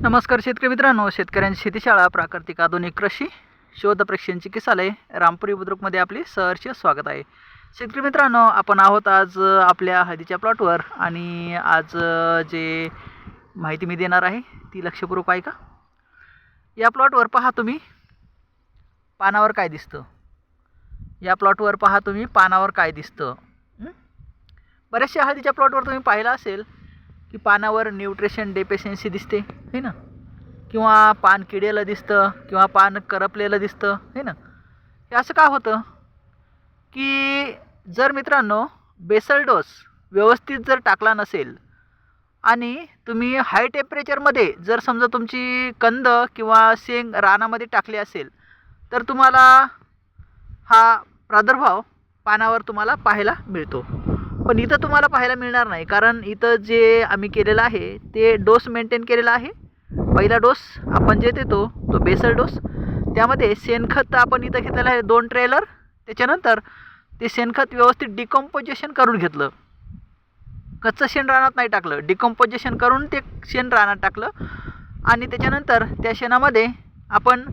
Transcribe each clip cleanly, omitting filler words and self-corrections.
नमस्कार शेतकरी मित्रांनो, शेतकऱ्यांची शेतीशाळा प्राकृतिक आधुनिक कृषी शोध प्रशिक्षण चिकित्सालय रामपुरी बुद्रुकमध्ये आपले सहर्ष स्वागत आहे. शेतकरी मित्रांनो, आपण आहोत आज आपल्या हळदीच्या प्लॉटवर आणि आज जे माहिती मी देणार आहे ती लक्षपूर्वक ऐका. या प्लॉटवर पहा तुम्ही पानावर काय दिसतं. या प्लॉटवर पहा तुम्ही पानावर काय दिसतं. बऱ्याचशा हळदीच्या प्लॉटवर तुम्ही पाहिलं असेल की पानावर न्यूट्रिशन डेफिशियन्सी दिसते है ना, किंवा पान किडेलं दिसतं किंवा पान करपलेलं दिसतं है ना. हे असं का होतं की जर मित्रांनो बेसल डोस व्यवस्थित जर टाकला नसेल आणि तुम्ही हाय टेम्परेचरमध्ये जर समजा तुमची कंद किंवा शेंग रानामध्ये टाकली असेल तर तुम्हाला हा प्रादुर्भाव पानावर तुम्हाला पाहायला मिळतो. पण इथं तुम्हाला पाहायला मिळणार नाही, कारण इथं जे आम्ही केलेलं आहे ते डोस मेंटेन केलेला आहे. पहिला डोस आपण जे देतो तो बेसल डोस, त्यामध्ये शेणखत आपण इथं घेतलेलं आहे 2 ट्रेलर. त्याच्यानंतर ते शेणखत व्यवस्थित डिकम्पोजिशन करून घेतलं. कच्चं शेण रानात नाही टाकलं, डिकम्पोजिशन करून ते शेण रानात टाकलं आणि त्याच्यानंतर त्या शेणामध्ये आपण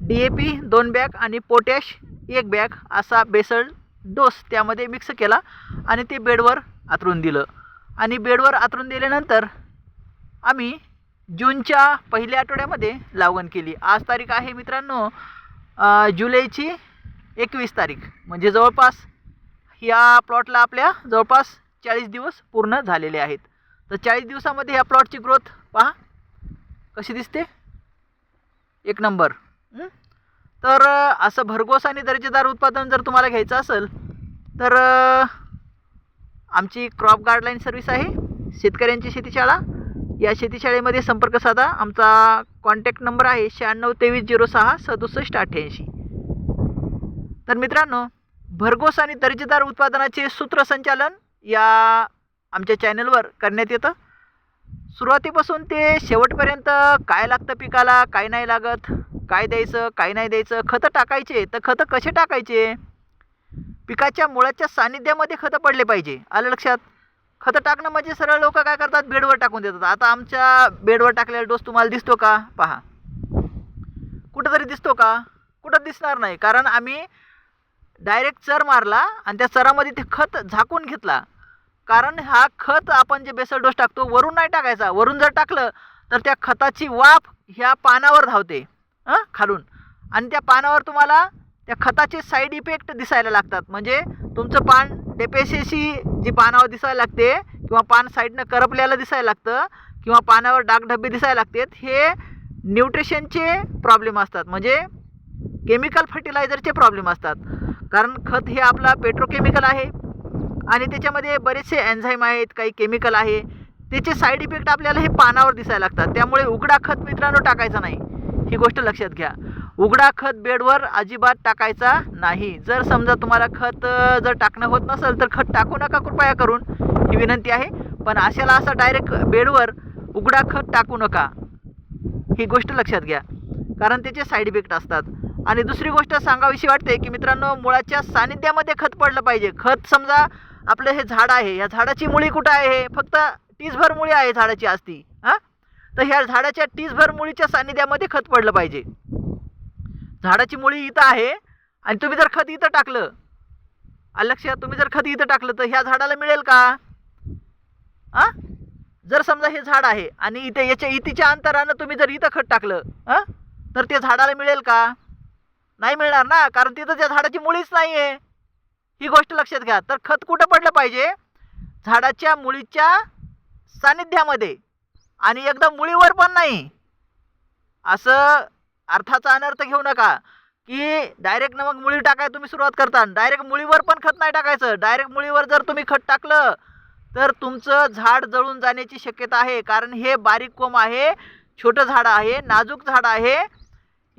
DAP 2 बॅग आणि पोटॅश 1 बॅग असा बेसल डोस त्यामध्ये मिक्स केला आणि ते बेडवर आतरून दिलं. आणि बेडवर आतरून दिल्यानंतर आम्ही जूनच्या पहिल्या आठवड्यामध्ये लागवड केली. आज तारीख आहे मित्रांनो जुलैची 21 तारीख, म्हणजे जवळपास या प्लॉटला आपल्या जवळपास 40 दिवस पूर्ण झालेले आहेत. तर 40 दिवसामध्ये ह्या प्लॉटची ग्रोथ पहा कशी दिसते, एक नंबर. तर असं भरघोस आणि दर्जेदार उत्पादन जर तुम्हाला घ्यायचं असेल तर आमची क्रॉप गार्डलाईन सर्व्हिस आहे, शेतकऱ्यांची शेतीशाळा. या शेतीशाळेमध्ये संपर्क साधा. आमचा कॉन्टॅक्ट नंबर आहे 9623066788. तर मित्रांनो, भरघोस आणि दर्जेदार उत्पादनाचे सूत्रसंचालन या आमच्या चॅनलवर करण्यात येतं. सुरुवातीपासून ते शेवटपर्यंत काय लागतं पिकाला, काय नाही लागत, काय द्यायचं काय नाही द्यायचं, खतं टाकायचे तर खतं कसे टाकायचे, पिकाच्या मुळाच्या सानिध्यामध्ये खतं पडले पाहिजे. आलं लक्षात. खतं टाकणं म्हणजे सरळ लोक काय करतात, बेडवर टाकून देतात. आता आमच्या बेडवर टाकलेला डोस तुम्हाला दिसतो का, पहा. कुठंतरी दिसतो का, कुठं दिसणार नाही, कारण आम्ही डायरेक्ट चर मारला आणि त्या चरामध्ये ते खत झाकून घेतला. कारण हा खत आपण जे बेसल डोस टाकतो वरून नाही टाकायचा. वरून जर टाकलं तर त्या खताची वाफ ह्या पानावर धावते खालून, आणि त्या पानावर तुम्हाला त्या खताचे साईड इफेक्ट दिसायला लागतात. म्हणजे तुमचं पान डेफिशियन्सी जी पानावर दिसायला लागते किंवा पान साईडनं करपल्याला दिसायला लागतं किंवा पानावर डागढब्बे दिसायला लागतात, हे न्यूट्रिशनचे प्रॉब्लेम असतात, म्हणजे केमिकल फर्टिलायझरचे प्रॉब्लेम असतात. कारण खत हे आपला पेट्रोकेमिकल आहे आणि त्याच्यामध्ये बरेचसे एन्झाईम आहेत, काही केमिकल आहे, त्याचे साईड इफेक्ट आपल्याला हे पानावर दिसायला लागतात. त्यामुळे उघडा खत मित्रांनो टाकायचा नाही, ही गोष्ट लक्षात घ्या. उघडा खत बेडवर अजिबात टाकायचा नाही. जर समजा तुम्हाला खत जर टाकणं होत नसेल तर खत टाकू नका कृपया करून, ही विनंती आहे. पण अशाला असं डायरेक्ट बेडवर उघडा खत टाकू नका, ही गोष्ट लक्षात घ्या, कारण त्याचे साईड इफेक्ट असतात. आणि दुसरी गोष्ट सांगावीशी वाटते की मित्रांनो, मुळाच्या सानिध्यामध्ये खत पडलं पाहिजे. खत समजा आपलं हे झाड आहे, या झाडाची मुळी कुठं आहे, फक्त टीसभर मुळी आहे झाडाची असती, तर ह्या झाडाच्या टीसभर मुळीच्या सानिध्यामध्ये खत पडलं पाहिजे. झाडाची मुळी इथं आहे आणि तुम्ही जर खत इथं टाकलं, लक्षात, तुम्ही जर खत इथं टाकलं तर ह्या झाडाला मिळेल का? जर समजा हे झाड आहे आणि इथे याच्या इतीच्या अंतरानं तुम्ही जर इथं खत टाकलं तर ते झाडाला मिळेल का? नाही मिळणार ना, कारण तिथं त्या झाडाची मुळीच नाही आहे. ही गोष्ट लक्षात घ्या. तर खत कुठं पडलं पाहिजे, झाडाच्या मुळीच्या सानिध्यामध्ये, आणि एकदम मुळीवर पण नाही. असं अर्थाचा अनर्थ घेऊ नका की डायरेक्ट मग मुळी टाकायला तुम्ही सुरुवात करता. डायरेक्ट मुळीवर पण खत नाही टाकायचं. डायरेक्ट मुळीवर जर तुम्ही खत टाकलं तर तुमचं झाड जळून जाण्याची शक्यता आहे, कारण हे बारीक कोंब आहे, छोटं झाड आहे, नाजूक झाड आहे.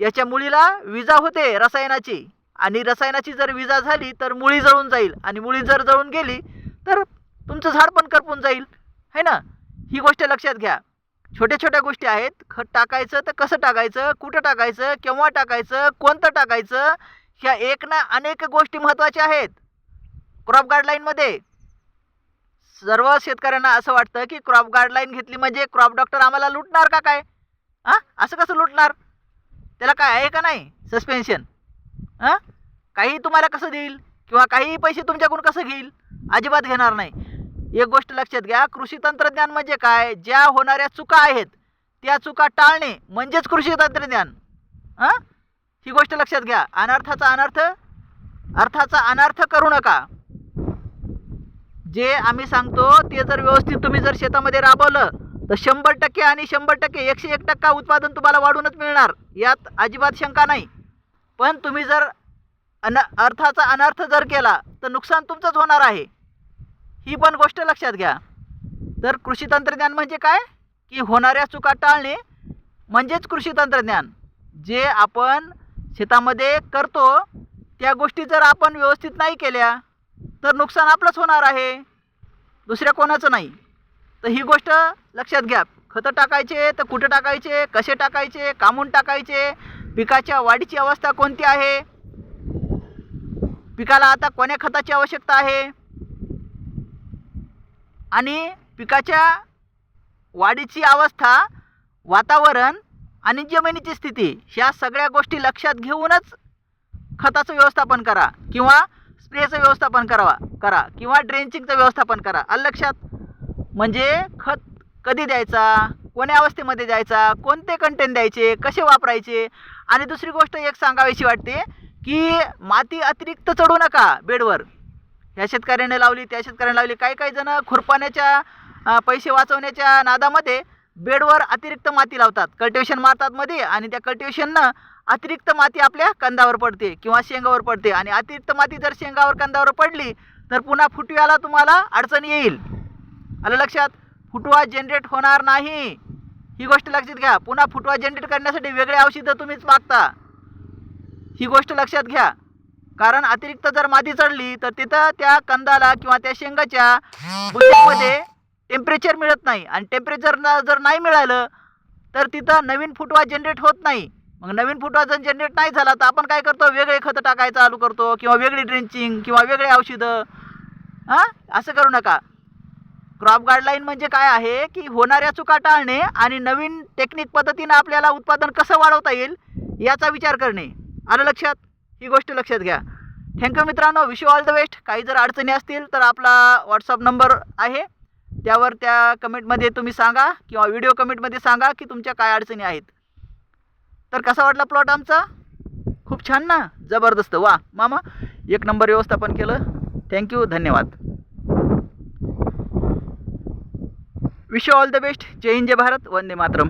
याच्या मुळीला विजा होते रसायनाची, आणि रसायनाची जर विजा झाली तर मुळी जळून जाईल, आणि मुळी जर जळून गेली तर तुमचं झाड पण करपून जाईल, है ना. ही गोष्ट लक्षात घ्या. छोट्या छोट्या गोष्टी आहेत. खत टाकायचं तर कसं टाकायचं, कुठं टाकायचं, केव्हा टाकायचं, कोणतं टाकायचं, ह्या एक ना अनेक गोष्टी महत्त्वाच्या आहेत क्रॉप गार्डलाईनमध्ये. सर्व शेतकऱ्यांना असं वाटतं की क्रॉप गार्डलाईन घेतली म्हणजे क्रॉप डॉक्टर आम्हाला लुटणार का काय, असं कसं लुटणार? त्याला काय आहे का नाही सस्पेन्शन? काही तुम्हाला कसं देईल किंवा काही पैसे तुमच्याकडून कसं घेईल? अजिबात घेणार नाही. एक गोष्ट लक्षात घ्या, कृषी तंत्रज्ञान म्हणजे काय? ज्या होणाऱ्या चुका आहेत त्या चुका टाळणे म्हणजेच कृषी तंत्रज्ञान. ही गोष्ट लक्षात घ्या. अर्थाचा अनर्थ करू नका. जे आम्ही सांगतो ते जर व्यवस्थित तुम्ही जर शेतामध्ये राबवलं तर 100% आणि 100% 101% उत्पादन तुम्हाला वाढूनच मिळणार, यात अजिबात शंका नाही. पण तुम्ही जर अर्थाचा अनर्थ जर केला तर नुकसान तुमचंच होणार आहे. ही पण गोष्ट लक्षात घ्या. तर कृषी तंत्रज्ञान म्हणजे काय की होणाऱ्या चुका टाळणे म्हणजेच कृषी तंत्रज्ञान. जे आपण शेतामध्ये करतो त्या गोष्टी जर आपण व्यवस्थित नाही केल्या तर नुकसान आपलंच होणार आहे, दुसऱ्या कोणाचं नाही. तर ही गोष्ट लक्षात घ्या. खतं टाकायचे तर कुठं टाकायचे, कसे टाकायचे, कामून टाकायचे, पिकाच्या वाढीची अवस्था कोणती आहे, पिकाला आता कोण्या खताची आवश्यकता आहे, आणि पिकाच्या वाढीची अवस्था, वातावरण आणि जमिनीची स्थिती, ह्या सगळ्या गोष्टी लक्षात घेऊनच खताचं व्यवस्थापन करा किंवा स्प्रेचं व्यवस्थापन करा किंवा ड्रेंचिंगचं व्यवस्थापन करा. आलं लक्षात? म्हणजे खत कधी द्यायचा, कोण्या अवस्थेमध्ये द्यायचा, कोणते कंटेन द्यायचे, कसे वापरायचे. आणि दुसरी गोष्ट एक सांगावीशी वाटते की माती अतिरिक्त चढू नका बेडवर. ह्या शेतकऱ्याने लावली, त्या शेतकऱ्याने लावली. काही जण खुरपाण्याच्या पैसे वाचवण्याच्या नादामध्ये बेडवर अतिरिक्त माती लावतात, कल्टिवेशन मारतात मध्ये, आणि त्या कल्टिवेशननं अतिरिक्त माती आपल्या कंदावर पडते किंवा शेंगावर पडते. आणि अतिरिक्त माती जर शेंगावर कंदावर पडली तर पुन्हा फुटव्याला तुम्हाला अडचण येईल. आलं लक्षात? फुटवा जनरेट होणार नाही, ही गोष्ट लक्षात घ्या. पुन्हा फुटवा जनरेट करण्यासाठी वेगळे औषधं तुम्हीच मागता, ही गोष्ट लक्षात घ्या. कारण अतिरिक्त जर माती चढली तर तिथं त्या कंदाला किंवा त्या शेंगाच्या बुंद्यामध्ये टेम्परेचर मिळत नाही, आणि टेम्परेचर जर नाही मिळालं तर तिथं नवीन फुटवा जनरेट होत नाही. मग नवीन फुटवा जर जनरेट नाही झाला तर आपण काय करतो, वेगळे खतं टाकायचं चालू करतो किंवा वेगळी ड्रेंचिंग किंवा वेगळे औषधं. असं करू नका. क्रॉप गाईडलाईन म्हणजे काय आहे की होणाऱ्या चुका टाळणे आणि नवीन टेक्निक पद्धतीनं आपल्याला उत्पादन कसं वाढवता येईल याचा विचार करणे. आलं लक्षात? ही गोष्ट लक्षात घ्या. थँक्यू मित्रांनो. Wish you all the best. काही जर अडचणी असतील तर आपला व्हॉट्सअप नंबर आहे, त्यावर त्या कमेंटमध्ये तुम्ही सांगा किंवा व्हिडिओ कमेंटमध्ये सांगा की तुमच्या काय अडचणी आहेत. तर कसा वाटला प्लॉट आमचा? खूप छान ना, जबरदस्त. वा मामा, एक नंबर व्यवस्थापन केलं. थँक्यू, धन्यवाद. Wish you all the best. जय हिंद, जय भारत, वंदे मातरम.